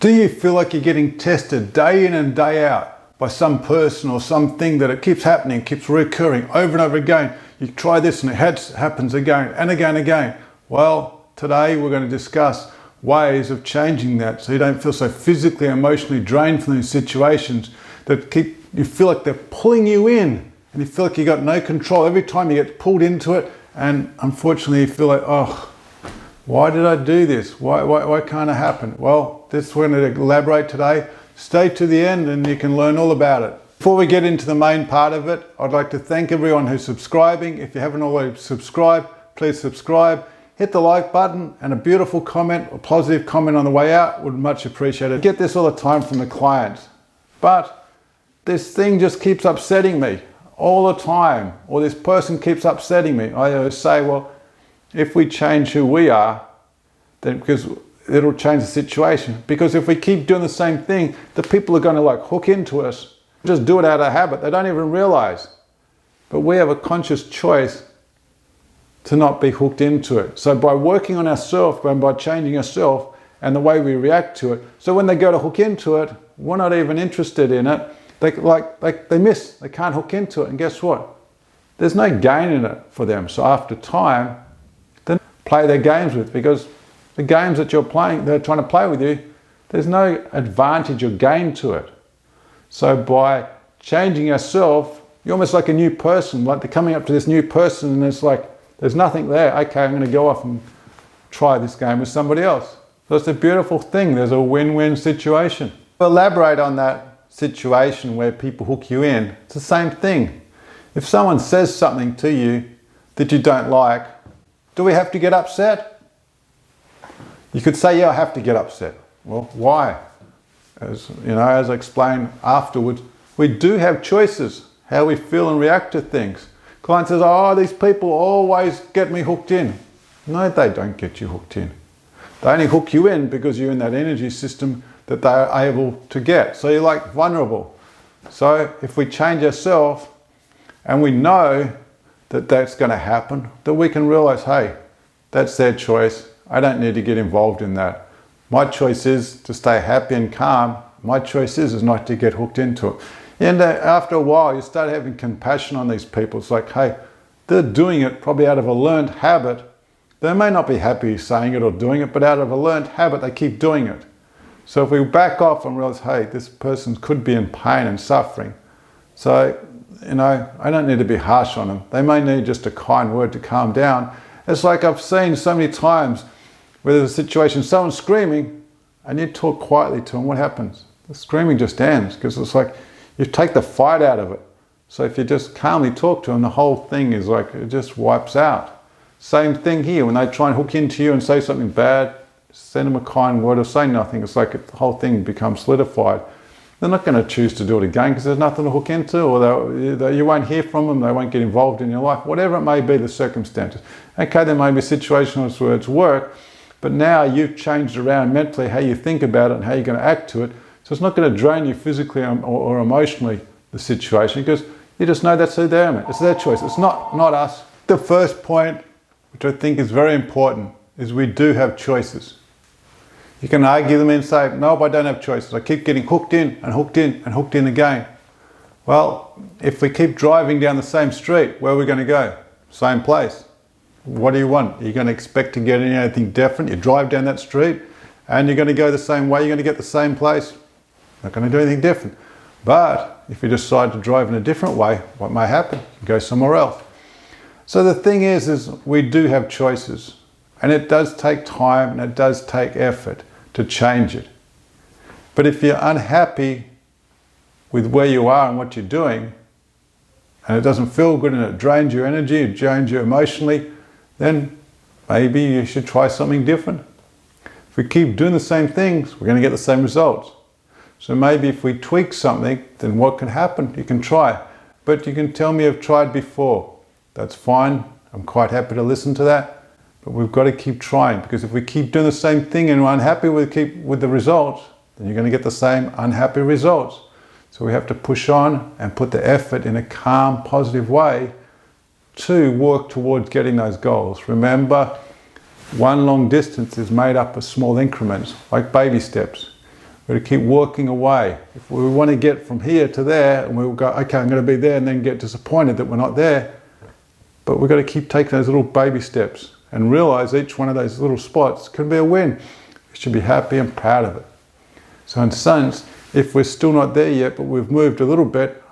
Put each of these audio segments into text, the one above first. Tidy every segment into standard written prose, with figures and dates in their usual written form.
Do you feel like you're getting tested day in and day out by some person or something that it keeps happening, keeps recurring over and over again? You try this and it happens again and again and again. Well, today we're going to discuss ways of changing that so you don't feel so physically, emotionally drained from these situations that you feel like they're pulling you in and you feel like you got no control every time you get pulled into it, and unfortunately you feel like, oh, why did I do this? Why can't it happen? Well, this we're going to elaborate today. Stay to the end and you can learn all about it. Before we get into the main part of it, I'd like to thank everyone who's subscribing. If you haven't already subscribed, please subscribe. Hit the like button and a beautiful comment or positive comment on the way out would much appreciated. I get this all the time from the clients, but this thing just keeps upsetting me all the time, or this person keeps upsetting me. I always say, well, if we change who we are, then because it'll change the situation. Because if we keep doing the same thing, the people are going to hook into us, just do it out of habit. They don't even realize. But we have a conscious choice to not be hooked into it. So by working on ourselves and by changing ourselves and the way we react to it, so when they go to hook into it, we're not even interested in it. They miss. They can't hook into it. And guess what? There's no gain in it for them. So after time, then play their games with, because the games that you're playing, they're trying to play with you, there's no advantage or gain to it. So by changing yourself, you're almost like a new person, like they're coming up to this new person and it's like, there's nothing there. Okay, I'm going to go off and try this game with somebody else. So it's a beautiful thing. There's a win-win situation. To elaborate on that situation where people hook you in, it's the same thing. If someone says something to you that you don't like, do we have to get upset? You could say, yeah, I have to get upset. Well, why? As I explained afterwards, we do have choices, how we feel and react to things. Client says, oh, these people always get me hooked in. No, they don't get you hooked in. They only hook you in because you're in that energy system that they're able to get. So you're vulnerable. So if we change ourselves and we know that that's going to happen, then we can realize, hey, that's their choice. I don't need to get involved in that. My choice is to stay happy and calm. My choice is not to get hooked into it. And after a while, you start having compassion on these people. It's like, hey, they're doing it probably out of a learned habit. They may not be happy saying it or doing it, but out of a learned habit, they keep doing it. So if we back off and realize, hey, this person could be in pain and suffering. So, I don't need to be harsh on them. They may need just a kind word to calm down. It's like I've seen so many times where there's a situation, someone's screaming, and you talk quietly to them, what happens? The screaming just ends, because it's like you take the fight out of it. So if you just calmly talk to them, the whole thing is it just wipes out. Same thing here, when they try and hook into you and say something bad, send them a kind word or say nothing. It's like the whole thing becomes solidified. They're not going to choose to do it again because there's nothing to hook into, or you won't hear from them, they won't get involved in your life, whatever it may be, the circumstances. Okay, there may be situations where it's work, but now you've changed around mentally how you think about it and how you're going to act to it. So it's not going to drain you physically or emotionally, the situation, because you just know that's who they are. It's their choice. It's not us. The first point, which I think is very important, is we do have choices. You can argue them and say, no, I don't have choices. I keep getting hooked in and hooked in and hooked in again. Well, if we keep driving down the same street, where are we going to go? Same place. What do you want? Are you going to expect to get anything different? You drive down that street and you're going to go the same way, you're going to get the same place. Not going to do anything different. But if you decide to drive in a different way, what may happen? You go somewhere else. So the thing is we do have choices. And it does take time and it does take effort to change it. But if you're unhappy with where you are and what you're doing, and it doesn't feel good and it drains your energy, it drains you emotionally, then maybe you should try something different. If we keep doing the same things, we're going to get the same results. So maybe if we tweak something, then what can happen? You can try. But you can tell me you've tried before. That's fine. I'm quite happy to listen to that. But we've got to keep trying, because if we keep doing the same thing and we're unhappy with the results, then you're going to get the same unhappy results. So we have to push on and put the effort in a calm, positive way to work towards getting those goals. Remember, one long distance is made up of small increments, like baby steps. We've got to keep working away. If we want to get from here to there, and we'll go, okay, I'm going to be there, and then get disappointed that we're not there. But we've got to keep taking those little baby steps and realize each one of those little spots can be a win. We should be happy and proud of it. So in a sense, if we're still not there yet, but we've moved a little bit,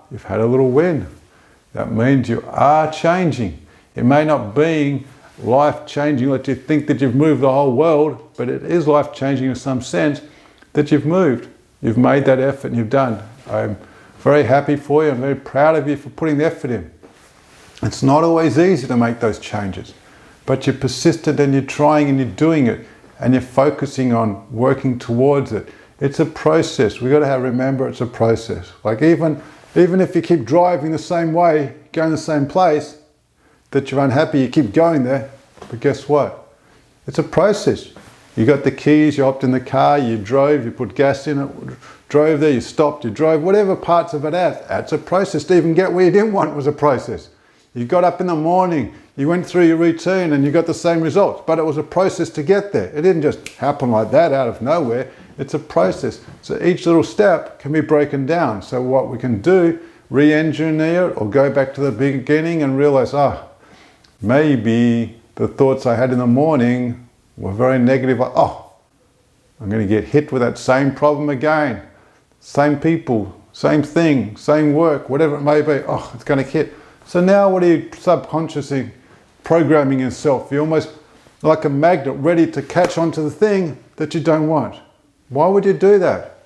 you've had a little win. That means you are changing. It may not be life-changing, let you think that you've moved the whole world, but it is life-changing in some sense that you've moved. You've made that effort and you've done. I'm very happy for you. I'm very proud of you for putting the effort in. It's not always easy to make those changes, but you're persistent and you're trying and you're doing it and you're focusing on working towards it. It's a process. We've got to remember it's a process. Like even if you keep driving the same way, going the same place, that you're unhappy, you keep going there, but guess what? It's a process. You got the keys, you hopped in the car, you drove, you put gas in it, drove there, you stopped, you drove, whatever parts of it that's a process. To even get where you didn't want was a process. You got up in the morning, you went through your routine and you got the same results, but it was a process to get there. It didn't just happen like that out of nowhere. It's a process. So each little step can be broken down. So what we can do, re-engineer it or go back to the beginning and realize, maybe the thoughts I had in the morning were very negative. Like, I'm going to get hit with that same problem again. Same people, same thing, same work, whatever it may be. It's going to hit. So now what are you subconsciously programming yourself? You're almost like a magnet ready to catch onto the thing that you don't want. Why would you do that?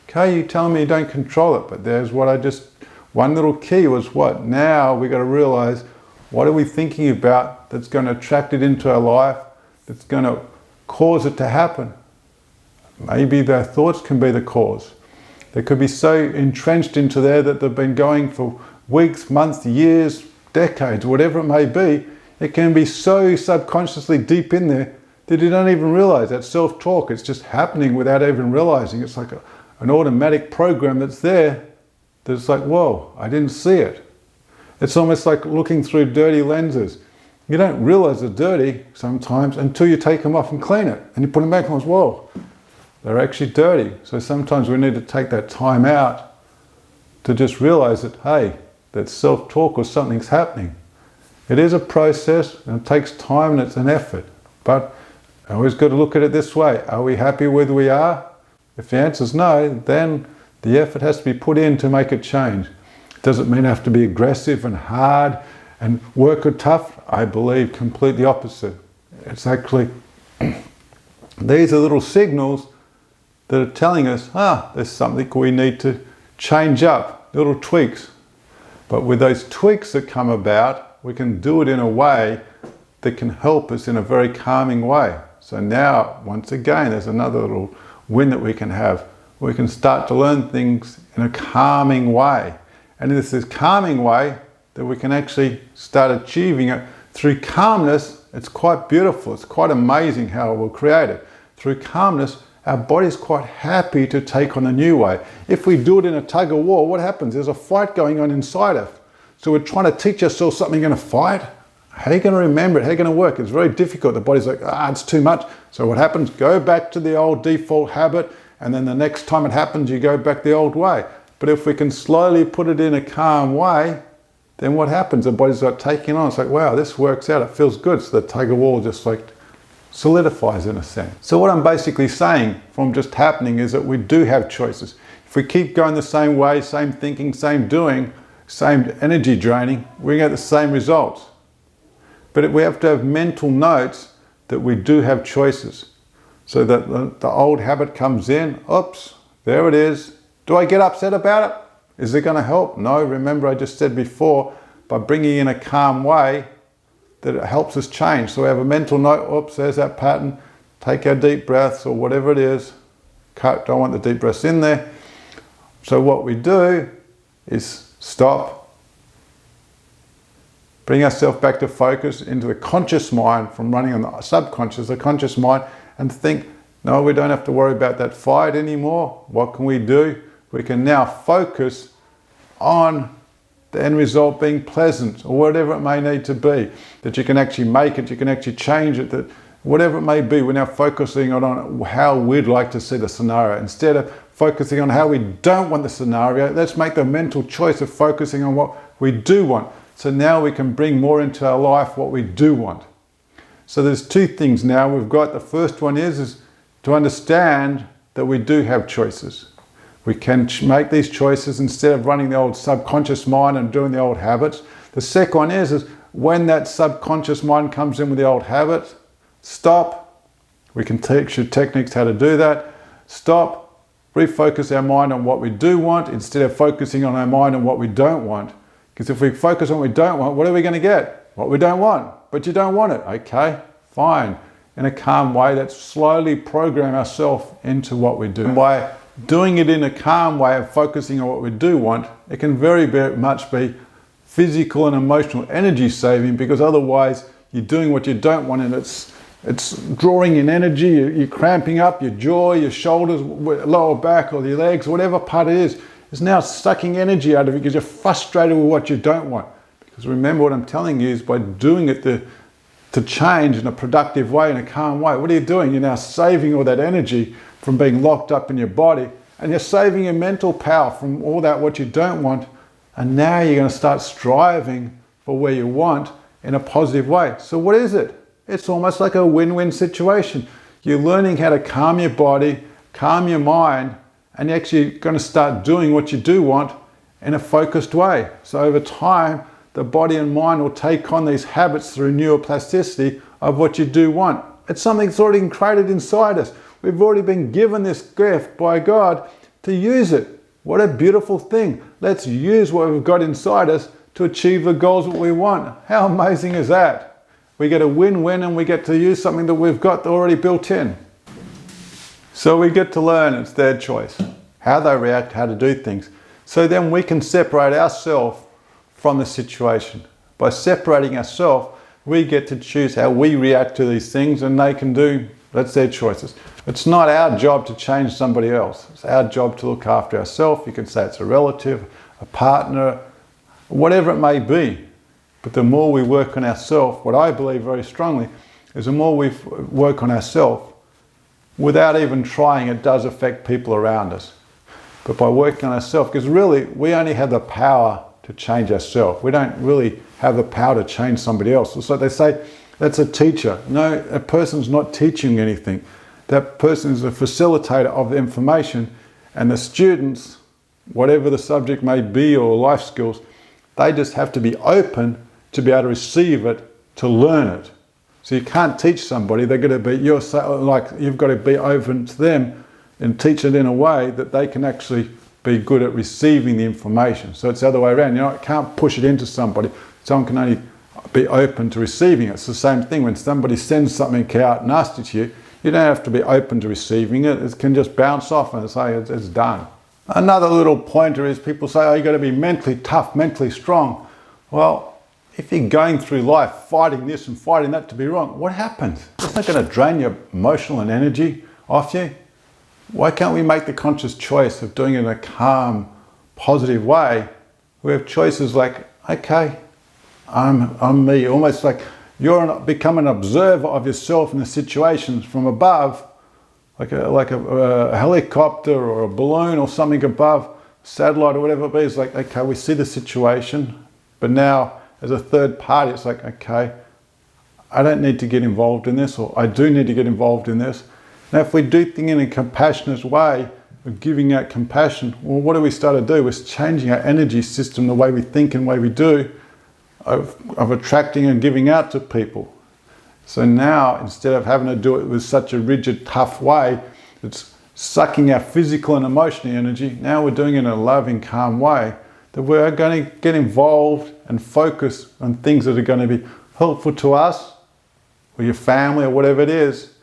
Okay, you tell me you don't control it, but there's one little key was what? Now we got to realize, what are we thinking about that's going to attract it into our life, that's going to cause it to happen? Maybe their thoughts can be the cause. They could be so entrenched into there that they've been going for weeks, months, years, decades, whatever it may be. It can be so subconsciously deep in there that you don't even realize that self-talk. It's just happening without even realizing. It's like an automatic program that's there that's like, whoa, I didn't see it. It's almost like looking through dirty lenses. You don't realize they're dirty sometimes until you take them off and clean it. And you put them back and go, whoa, they're actually dirty. So sometimes we need to take that time out to just realize that, hey, that self-talk or something's happening. It is a process and it takes time and it's an effort. But I always got to look at it this way. Are we happy with where we are? If the answer is no, then the effort has to be put in to make it change. Does it mean I have to be aggressive and hard and work it tough? I believe completely opposite. It's actually, these are little signals that are telling us, there's something we need to change up, little tweaks. But with those tweaks that come about, we can do it in a way that can help us in a very calming way. So now, once again, there's another little win that we can have. We can start to learn things in a calming way. And it's this calming way that we can actually start achieving it. Through calmness, it's quite beautiful. It's quite amazing how we'll create it. Through calmness, our body's quite happy to take on a new way. If we do it in a tug of war, what happens? There's a fight going on inside us. So we're trying to teach ourselves something in a fight. How are you going to remember it? How are you going to work? It's very difficult. The body's like, it's too much. So what happens? Go back to the old default habit, and then the next time it happens, you go back the old way. But if we can slowly put it in a calm way, then what happens? The body's like taking on. It's like, wow, this works out. It feels good. So the tug of war just like solidifies in a sense. So what I'm basically saying from just happening is that we do have choices. If we keep going the same way, same thinking, same doing, same energy draining, we get the same results. But we have to have mental notes that we do have choices. So that the old habit comes in, oops, there it is. Do I get upset about it? Is it going to help? No, remember I just said before, by bringing in a calm way, that it helps us change. So we have a mental note, oops, there's that pattern. Take our deep breaths or whatever it is. Don't want the deep breaths in there. So what we do is stop, bring ourselves back to focus into the conscious mind from running on the subconscious, the conscious mind, and think, no, we don't have to worry about that fight anymore. What can we do? We can now focus on the end result being pleasant or whatever it may need to be, that you can actually make it, you can actually change it, that whatever it may be, we're now focusing on how we'd like to see the scenario. Instead of focusing on how we don't want the scenario, let's make the mental choice of focusing on what we do want. So now we can bring more into our life what we do want. So there's two things now we've got. The first one is to understand that we do have choices. We can make these choices instead of running the old subconscious mind and doing the old habits. The second one is when that subconscious mind comes in with the old habits, stop. We can teach you techniques how to do that. Stop, refocus our mind on what we do want instead of focusing on our mind on what we don't want. Because if we focus on what we don't want, what are we going to get? What we don't want. But you don't want it. Okay, fine. In a calm way, let's slowly program ourselves into what we do. And by doing it in a calm way of focusing on what we do want, it can very much be physical and emotional energy saving, because otherwise you're doing what you don't want and it's drawing in energy, you're cramping up your jaw, your shoulders, lower back or your legs, whatever part it is now sucking energy out of it because you're frustrated with what you don't want. Because remember, what I'm telling you is by doing it to change in a productive way, in a calm way, what are you doing? You're now saving all that energy from being locked up in your body, and you're saving your mental power from all that what you don't want, and now you're going to start striving for where you want in a positive way. So what is it? It's almost like a win-win situation. You're learning how to calm your body, calm your mind, and you're actually going to start doing what you do want in a focused way. So over time, the body and mind will take on these habits through neuroplasticity of what you do want. It's something that's already created inside us. We've already been given this gift by God to use it. What a beautiful thing. Let's use what we've got inside us to achieve the goals that we want. How amazing is that? We get a win-win and we get to use something that we've got already built in. So we get to learn, it's their choice, how they react, how to do things. So then we can separate ourselves from the situation. By separating ourselves, we get to choose how we react to these things, and they can do, that's their choices. It's not our job to change somebody else. It's our job to look after ourselves. You can say it's a relative, a partner, whatever it may be. But the more we work on ourselves, what I believe very strongly is the more we work on ourselves, without even trying, it does affect people around us. But by working on ourselves, because really we only have the power to change ourselves. We don't really have the power to change somebody else. So they say that's a teacher. No, a person's not teaching anything. That person is a facilitator of the information, and the students, whatever the subject may be or life skills, they just have to be open to be able to receive it, to learn it. So you can't teach somebody. They're going to be, you've got to be open to them and teach it in a way that they can actually be good at receiving the information. So it's the other way around. You can't push it into somebody. Someone can only be open to receiving it. It's the same thing when somebody sends something out nasty to you. You don't have to be open to receiving it. It can just bounce off and say it's done. Another little pointer is people say, oh, you've got to be mentally tough, mentally strong. Well, if you're going through life fighting this and fighting that to be wrong, what happens? It's not going to drain your emotional and energy off you. Why can't we make the conscious choice of doing it in a calm, positive way? We have choices like, okay, I'm me. Almost like you're become an observer of yourself in the situations from above, like a helicopter or a balloon or something above, satellite or whatever it be. It's like, okay, we see the situation, but now as a third party, it's like, okay, I don't need to get involved in this, or I do need to get involved in this. Now, if we do things in a compassionate way, of giving out compassion, well, what do we start to do? We're changing our energy system, the way we think and the way we do, of attracting and giving out to people. So now, instead of having to do it with such a rigid, tough way, it's sucking our physical and emotional energy. Now we're doing it in a loving, calm way, that we're going to get involved and focus on things that are going to be helpful to us, or your family, or whatever it is,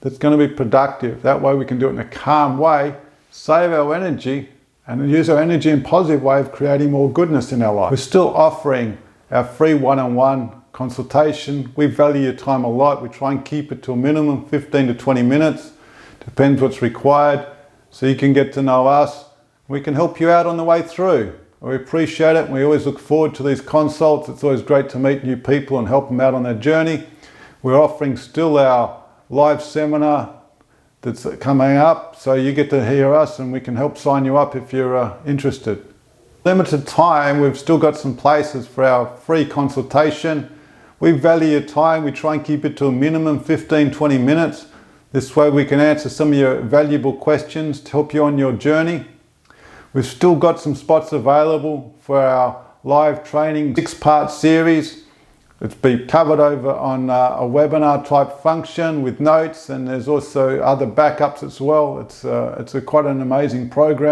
that's going to be productive. That way we can do it in a calm way, save our energy, and use our energy in a positive way of creating more goodness in our life. We're still offering our free one-on-one consultation. We value your time a lot. We try and keep it to a minimum 15 to 20 minutes. Depends what's required. So you can get to know us. We can help you out on the way through. We appreciate it. We always look forward to these consults. It's always great to meet new people and help them out on their journey. We're offering still our live seminar that's coming up, so you get to hear us and we can help sign you up if you're interested. Limited time, we've still got some places for our free consultation. We value your time. We try and keep it to a minimum 15-20 minutes. This way we can answer some of your valuable questions to help you on your journey. We've still got some spots available for our live training 6-part series. It's been covered over on a webinar type function with notes, and there's also other backups as well. It's quite an amazing program.